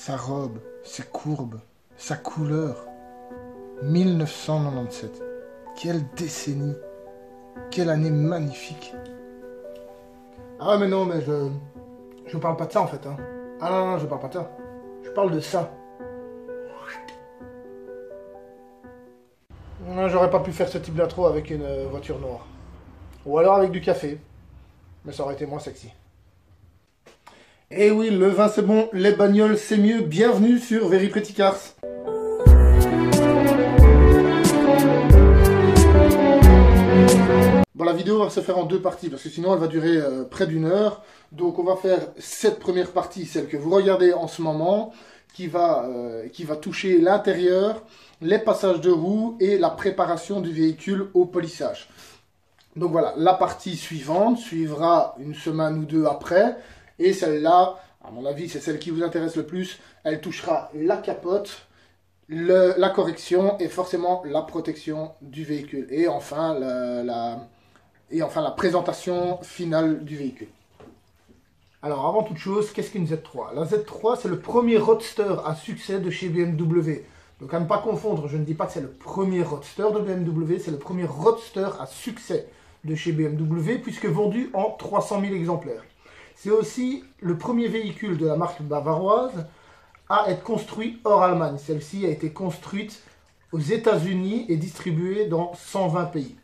sa robe, ses courbes, sa couleur. 1997. Quelle décennie. Quelle année magnifique. Ah mais non, mais je vous parle pas de ça en fait. Hein. Ah non, je parle pas de ça. Je parle de ça. Non, j'aurais pas pu faire ce type d'intro avec une voiture noire. Ou alors avec du café. Mais ça aurait été moins sexy. Eh oui, le vin c'est bon, les bagnoles c'est mieux. Bienvenue sur Very Pretty Cars. Bon, la vidéo va se faire en deux parties parce que sinon elle va durer près d'une heure. Donc on va faire cette première partie, celle que vous regardez en ce moment, qui va toucher l'intérieur, les passages de roues et la préparation du véhicule au polissage. Donc voilà, la partie suivante suivra une semaine ou deux après. Et celle-là, à mon avis, c'est celle qui vous intéresse le plus. Elle touchera la capote, la correction et forcément la protection du véhicule. Et enfin, la présentation finale du véhicule. Alors, avant toute chose, qu'est-ce qu'une Z3? La Z3, c'est le premier roadster à succès de chez BMW. Donc, à ne pas confondre, je ne dis pas que c'est le premier roadster de BMW, c'est le premier roadster à succès de chez BMW, puisque vendu en 300 000 exemplaires. C'est aussi le premier véhicule de la marque bavaroise à être construit hors Allemagne. Celle-ci a été construite aux États-Unis et distribuée dans 120 pays.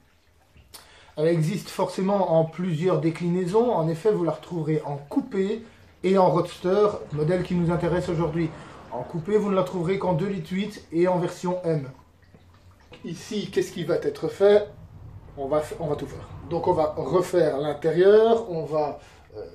Elle existe forcément en plusieurs déclinaisons. En effet, vous la retrouverez en coupé et en roadster, modèle qui nous intéresse aujourd'hui. En coupé, vous ne la trouverez qu'en 2,8 litres et en version M. Ici, qu'est-ce qui va être fait? On va tout faire. Donc on va refaire l'intérieur, on va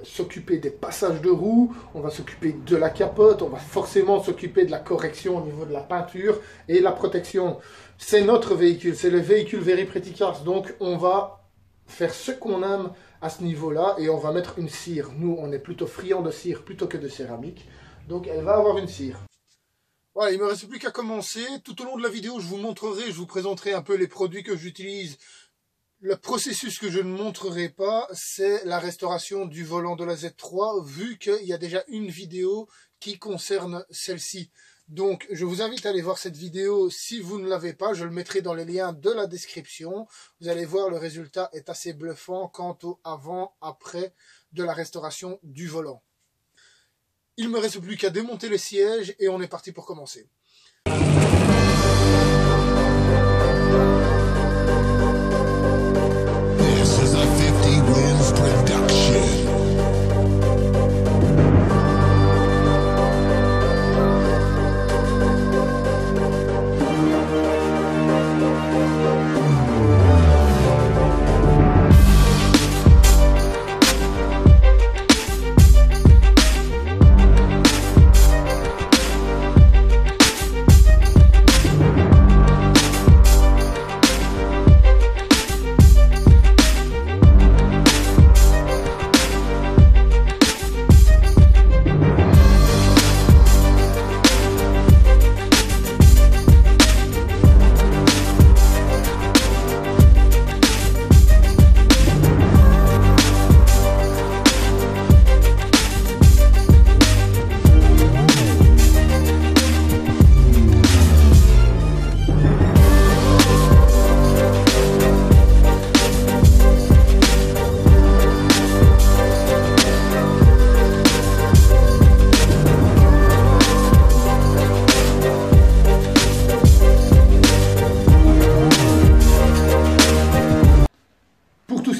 s'occuper des passages de roues, on va s'occuper de la capote, on va forcément s'occuper de la correction au niveau de la peinture et la protection. C'est notre véhicule, c'est le véhicule Very Pretty Cars, donc on va faire ce qu'on aime à ce niveau-là et on va mettre une cire. Nous, on est plutôt friands de cire plutôt que de céramique, donc elle va avoir une cire. Voilà, il ne me reste plus qu'à commencer. Tout au long de la vidéo, je vous montrerai, je vous présenterai un peu les produits que j'utilise. Le processus que je ne montrerai pas, c'est la restauration du volant de la Z3, vu qu'il y a déjà une vidéo qui concerne celle-ci. Donc, je vous invite à aller voir cette vidéo si vous ne l'avez pas. Je le mettrai dans les liens de la description. Vous allez voir, le résultat est assez bluffant quant au avant-après de la restauration du volant. Il ne me reste plus qu'à démonter le siège et on est parti pour commencer.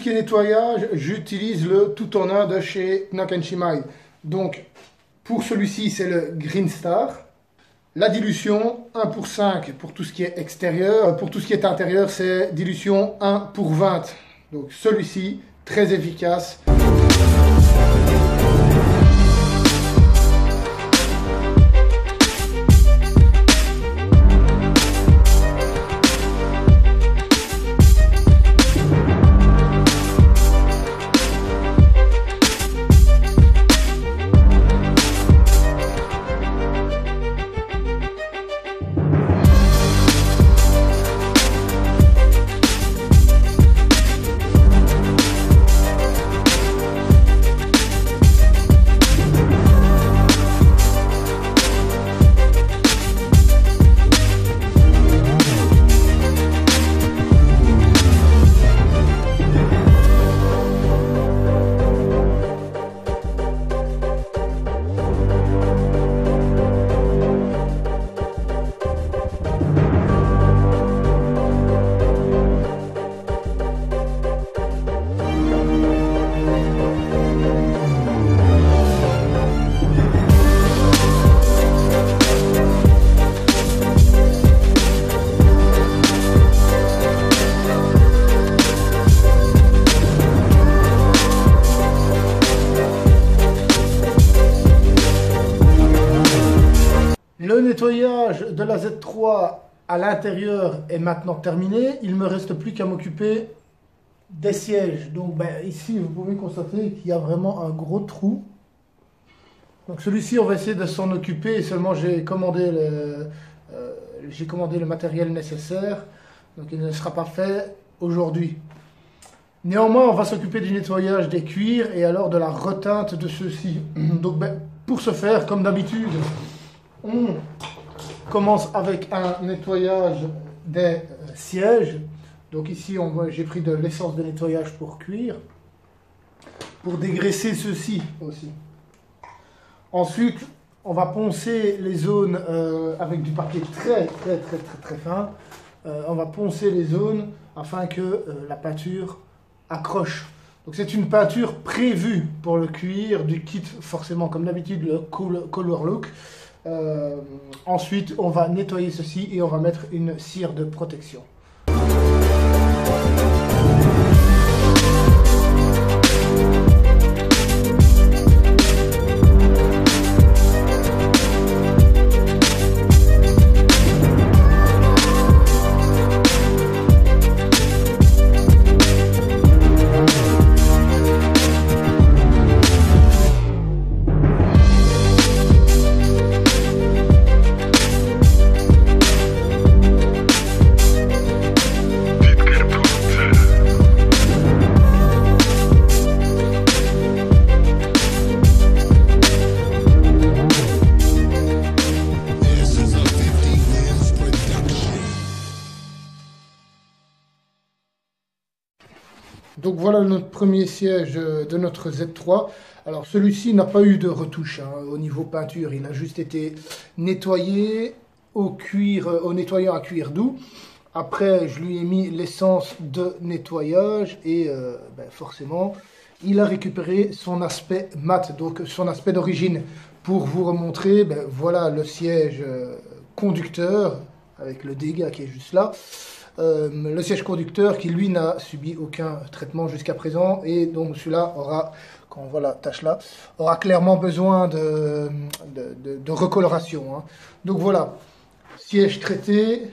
Nettoyage, j'utilise le tout en un de chez Knack & Shimai. Donc pour celui-ci c'est le Green Star. La dilution 1 pour 5 pour tout ce qui est extérieur. Pour tout ce qui est intérieur c'est dilution 1 pour 20. Donc celui-ci très efficace. nettoyage de la Z3 à l'intérieur est maintenant terminé. Il ne me reste plus qu'à m'occuper des sièges. Donc ici, vous pouvez constater qu'il y a vraiment un gros trou. Donc celui-ci, on va essayer de s'en occuper. Seulement, j'ai commandé le matériel nécessaire. Donc il ne sera pas fait aujourd'hui. Néanmoins, on va s'occuper du nettoyage des cuirs et alors de la reteinte de ceux-ci. Donc pour ce faire, comme d'habitude, on commence avec un nettoyage des sièges. Donc ici, j'ai pris de l'essence de nettoyage pour cuir, pour dégraisser ceux-ci aussi. Ensuite, on va poncer les zones avec du papier très fin. On va poncer les zones afin que la peinture accroche. Donc c'est une peinture prévue pour le cuir du kit, forcément comme d'habitude le Color Look. Ensuite, on va nettoyer ceci et on va mettre une cire de protection. Donc voilà notre premier siège de notre Z3. Alors celui-ci n'a pas eu de retouche au niveau peinture, il a juste été nettoyé au nettoyant à cuir doux. Après je lui ai mis l'essence de nettoyage et forcément il a récupéré son aspect mat, donc son aspect d'origine. Pour vous remontrer, voilà le siège conducteur avec le dégât qui est juste là. Le siège conducteur qui lui n'a subi aucun traitement jusqu'à présent et donc celui-là aura, quand on voit la tache là, aura clairement besoin de recoloration. Donc voilà, siège traité,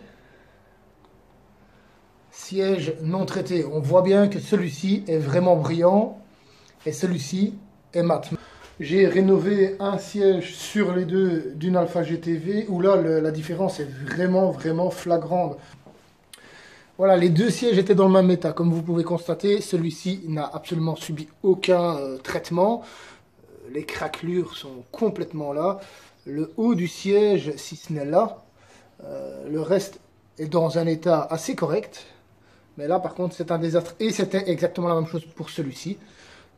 siège non traité. On voit bien que celui-ci est vraiment brillant et celui-ci est mat. J'ai rénové un siège sur les deux d'une Alpha GTV où là la différence est vraiment flagrante. Voilà, les deux sièges étaient dans le même état. Comme vous pouvez constater, celui-ci n'a absolument subi aucun traitement. Les craquelures sont complètement là. Le haut du siège, si ce n'est là, le reste est dans un état assez correct. Mais là, par contre, c'est un désastre. Et c'était exactement la même chose pour celui-ci.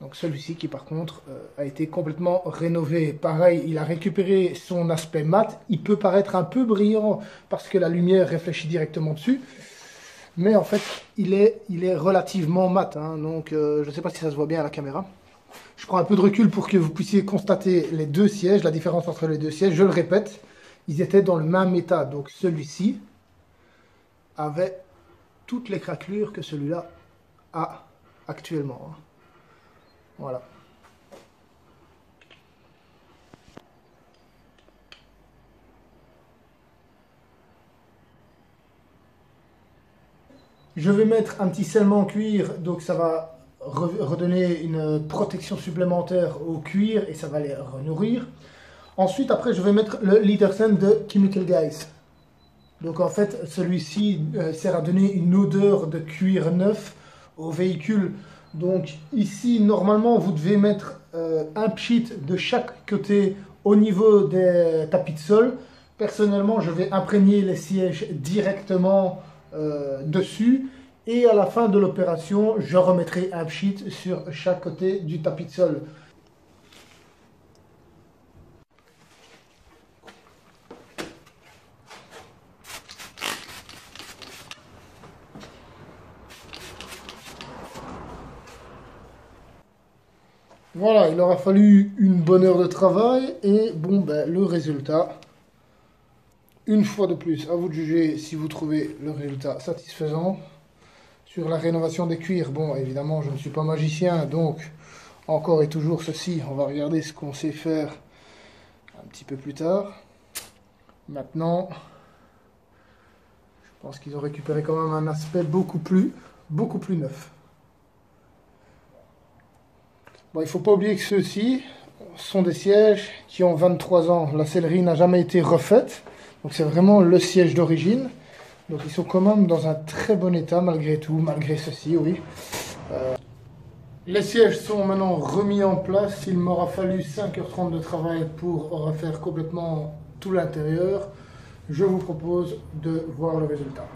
Donc celui-ci qui, par contre, a été complètement rénové. Pareil, il a récupéré son aspect mat. Il peut paraître un peu brillant parce que la lumière réfléchit directement dessus. Mais en fait, il est relativement mat, donc je ne sais pas si ça se voit bien à la caméra. Je prends un peu de recul pour que vous puissiez constater les deux sièges, la différence entre les deux sièges. Je le répète, ils étaient dans le même état. Donc celui-ci avait toutes les craquelures que celui-là a actuellement. Voilà. Je vais mettre un petit scellement en cuir, donc ça va redonner une protection supplémentaire au cuir et ça va les renourrir. Ensuite, après, je vais mettre le Leader Scent de Chemical Guys. Donc en fait, celui-ci sert à donner une odeur de cuir neuf au véhicule. Donc ici, normalement, vous devez mettre un pchit de chaque côté au niveau des tapis de sol. Personnellement, je vais imprégner les sièges directement dessus et à la fin de l'opération je remettrai un pchit sur chaque côté du tapis de sol. Voilà, il aura fallu une bonne heure de travail et bon le résultat, une fois de plus, à vous de juger si vous trouvez le résultat satisfaisant. Sur la rénovation des cuirs, bon, évidemment, je ne suis pas magicien, donc, encore et toujours ceci, on va regarder ce qu'on sait faire un petit peu plus tard. Maintenant, je pense qu'ils ont récupéré quand même un aspect beaucoup plus neuf. Bon, il ne faut pas oublier que ceux-ci sont des sièges qui ont 23 ans. La sellerie n'a jamais été refaite, donc c'est vraiment le siège d'origine. Donc ils sont quand même dans un très bon état malgré tout, malgré ceci, oui. Les sièges sont maintenant remis en place. Il m'aura fallu 5h30 de travail pour refaire complètement tout l'intérieur. Je vous propose de voir le résultat.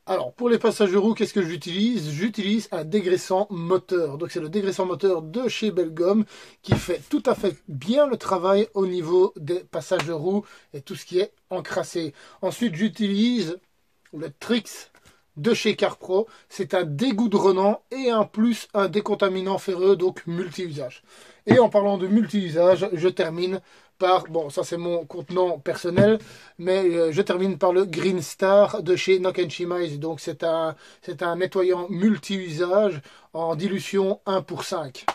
Alors, pour les passages de roue, qu'est-ce que j'utilise? J'utilise un dégraissant moteur. Donc, c'est le dégraissant moteur de chez Belgum qui fait tout à fait bien le travail au niveau des passages de roue et tout ce qui est encrassé. Ensuite, j'utilise le Trix de chez CarPro. C'est un dégoudronnant et en plus un décontaminant ferreux, donc multi-usage. Et en parlant de multi-usage, je termine par, bon, ça c'est mon contenant personnel, mais je termine par le Green Star de chez Nock & Shimize. Donc c'est un nettoyant multi-usage en dilution 1 pour 5.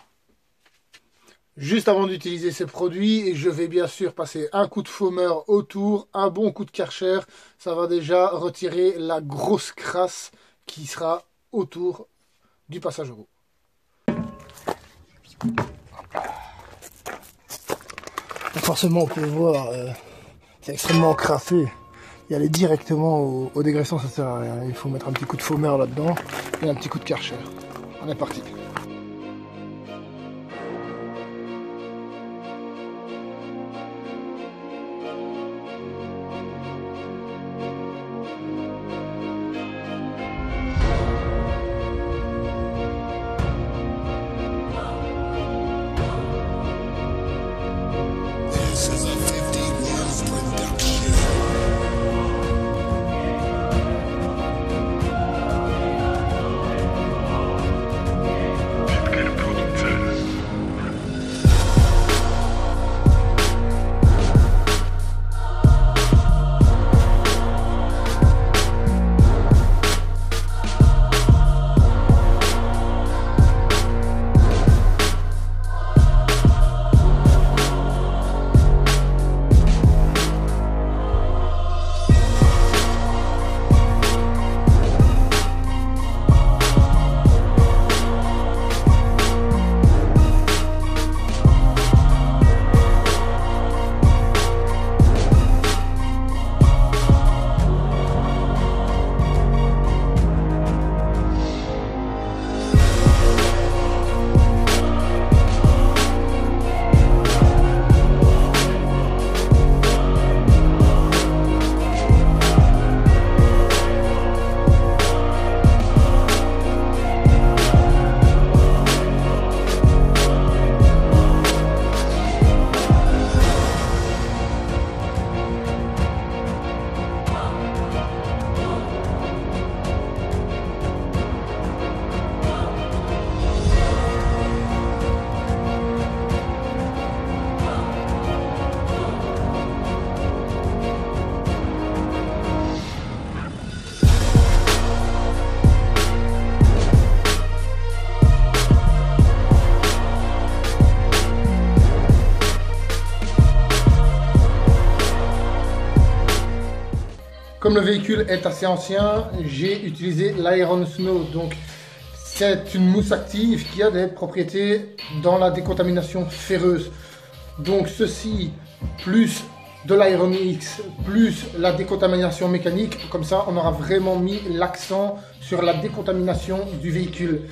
Juste avant d'utiliser ces produits, je vais bien sûr passer un coup de foameur autour, un bon coup de Karcher. Ça va déjà retirer la grosse crasse qui sera autour du passage roue. Forcément, on peut voir, c'est extrêmement crassé. Y aller directement au dégraissant, ça sert à rien. Il faut mettre un petit coup de foameur là-dedans et un petit coup de Karcher. On est parti. Comme le véhicule est assez ancien, j'ai utilisé l'Iron Snow. Donc, c'est une mousse active qui a des propriétés dans la décontamination ferreuse. Donc, ceci, plus de l'Iron X, plus la décontamination mécanique, comme ça, on aura vraiment mis l'accent sur la décontamination du véhicule.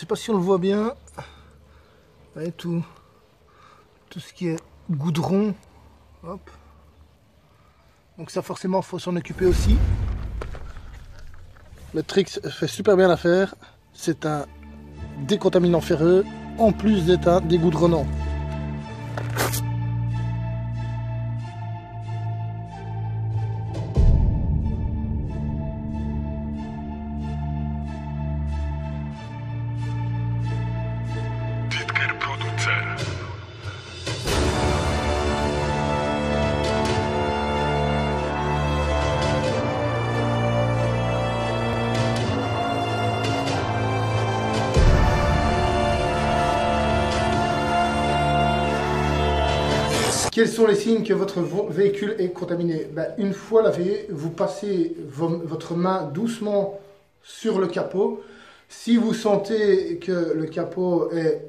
sais pas si on le voit bien. Vous voyez tout ce qui est goudron. Hop. Donc ça forcément faut s'en occuper aussi. Le Trix fait super bien l'affaire. C'est un décontaminant ferreux en plus d'être un dégoudronnant. Quels sont les signes que votre véhicule est contaminé? Une fois lavé, vous passez votre main doucement sur le capot. Si vous sentez que le capot est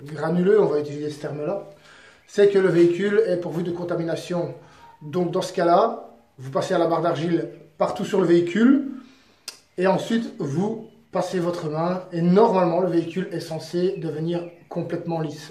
granuleux, on va utiliser ce terme-là, c'est que le véhicule est pourvu de contamination. Donc dans ce cas-là, vous passez à la barre d'argile partout sur le véhicule et ensuite vous passez votre main et normalement le véhicule est censé devenir complètement lisse.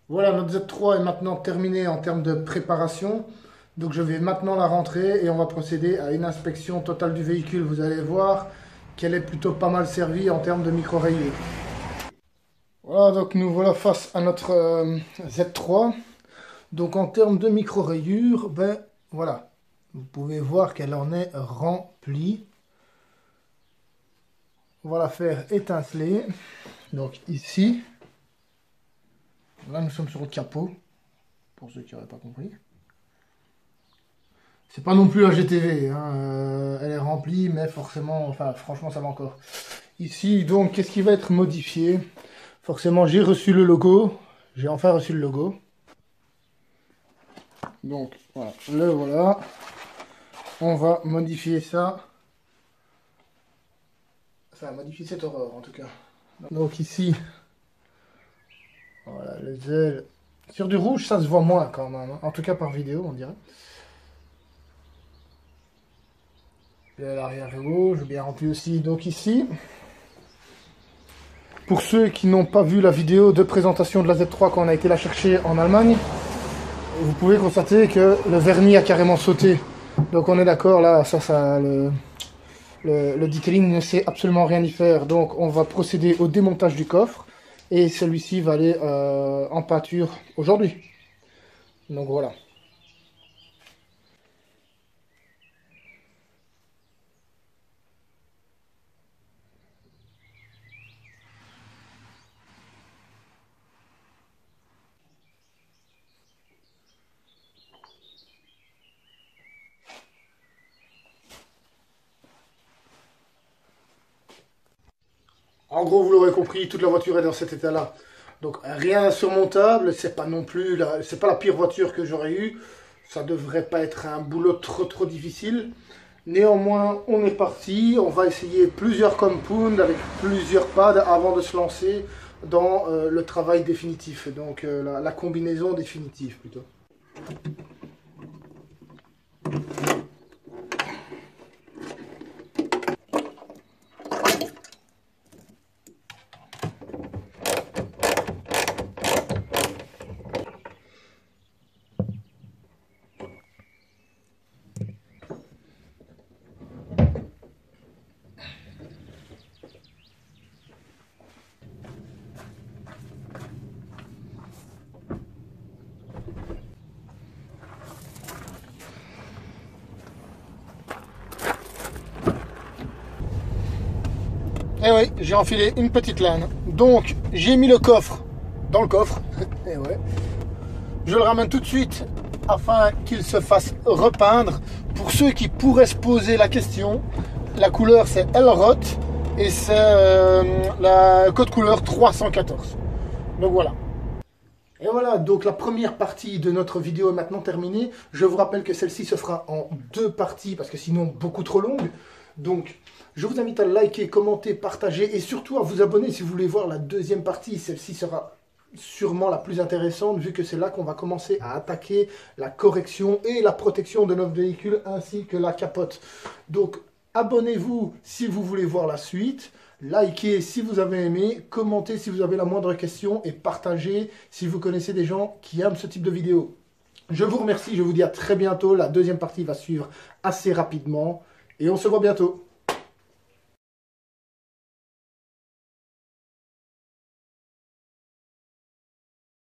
Voilà, notre Z3 est maintenant terminé en termes de préparation. Donc je vais maintenant la rentrer et on va procéder à une inspection totale du véhicule. Vous allez voir qu'elle est plutôt pas mal servie en termes de micro-rayures. Voilà, donc nous voilà face à notre Z3. Donc en termes de micro-rayures, voilà, vous pouvez voir qu'elle en est remplie. On va la faire étinceler. Donc ici. Là, nous sommes sur le capot, pour ceux qui n'auraient pas compris. C'est pas non plus un GTV, hein. Elle est remplie, mais forcément, enfin, franchement, ça va encore. Ici, donc, qu'est-ce qui va être modifié? Forcément, j'ai reçu le logo. J'ai enfin reçu le logo. Donc, voilà, le voilà. On va modifier ça. Enfin, modifier cette horreur, en tout cas. Donc, ici... Voilà, les ailes. Sur du rouge, ça se voit moins quand même. En tout cas par vidéo, on dirait. L'arrière rouge, bien rempli aussi. Donc ici, pour ceux qui n'ont pas vu la vidéo de présentation de la Z3 quand on a été la chercher en Allemagne, vous pouvez constater que le vernis a carrément sauté. Donc on est d'accord, là, le detailing ne sait absolument rien y faire. Donc on va procéder au démontage du coffre. Et celui-ci va aller en peinture aujourd'hui. Donc voilà. En gros, vous l'aurez compris, toute la voiture est dans cet état-là. Donc rien d'insurmontable, c'est pas non plus c'est pas la pire voiture que j'aurais eue. Ça devrait pas être un boulot trop difficile. Néanmoins, on est parti. On va essayer plusieurs compounds avec plusieurs pads avant de se lancer dans le travail définitif. Donc la combinaison définitive plutôt. Et oui, j'ai enfilé une petite laine. Donc, j'ai mis le coffre dans le coffre. Et ouais. Je le ramène tout de suite afin qu'il se fasse repeindre. Pour ceux qui pourraient se poser la question, la couleur c'est Elrot et c'est la code couleur 314. Donc voilà. Et voilà, donc la première partie de notre vidéo est maintenant terminée. Je vous rappelle que celle-ci se fera en 2 parties parce que sinon beaucoup trop longue. Donc je vous invite à liker, commenter, partager et surtout à vous abonner si vous voulez voir la deuxième partie. Celle-ci sera sûrement la plus intéressante vu que c'est là qu'on va commencer à attaquer la correction et la protection de notre véhicule ainsi que la capote. Donc abonnez-vous si vous voulez voir la suite. Likez si vous avez aimé, commentez si vous avez la moindre question et partagez si vous connaissez des gens qui aiment ce type de vidéo. Je vous remercie, je vous dis à très bientôt. La deuxième partie va suivre assez rapidement et on se voit bientôt.